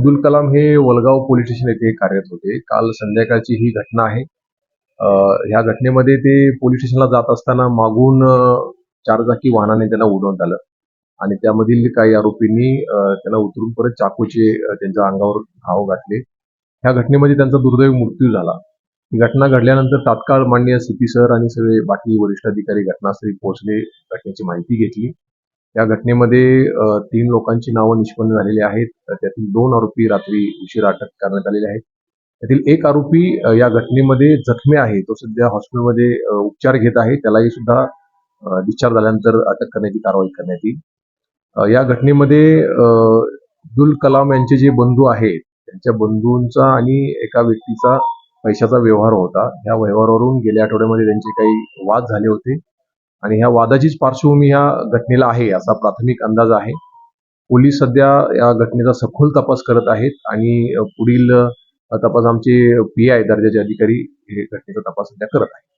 अब्दुल कलाम हे Walgaon police station येथे कार्यरत होते. काल संध्याकाळची ही घटना आहे. ह्या घटनेमध्ये ते पोलीस स्टेशनला जात असताना मागून चारचाकी वाहनाने त्यांना उडवण्यात आलं आणि त्यामधील काही आरोपींनी त्यांना उतरून परत चाकूचे त्यांच्या अंगावर घाव घातले. ह्या घटनेमध्ये त्यांचा दुर्दैवी मृत्यू झाला. ही घटना घडल्यानंतर तात्काळ माननीय सीपी सर आणि सगळे बाकी वरिष्ठ अधिकारी घटनास्थळी पोहोचले, घटनेची माहिती घेतली. या घटनेमध्ये 3 लोकांची नावं निष्पन्न झालेली आहेत. त्यातील 2 आरोपी रात्री उशिरा अटक करण्यात आलेले आहेत. त्यातील एक आरोपी या घटनेमध्ये जखमी आहे. तो सध्या हॉस्पिटलमध्ये उपचार घेत आहे. त्यालाही सुद्धा डिस्चार्ज झाल्यानंतर अटक करण्याची कारवाई करण्यात येईल. या घटनेमध्ये अब्दुल कलाम यांचे जे बंधू आहेत, त्यांच्या बंधूंचा आणि एका व्यक्तीचा पैशाचा व्यवहार होता. ह्या व्यवहारावरून गेल्या आठवड्यामध्ये त्यांचे काही वाद झाले होते आणि ह्या वादाचीच पार्श्वभूमी ह्या घटनेला आहे, असा प्राथमिक अंदाज आहे. पोलीस सध्या या घटनेचा सखोल तपास करत आहेत आणि पुढील तपास आमचे पी.आय. दर्जाचे अधिकारी हे घटनेचा तपास सध्या करत आहेत.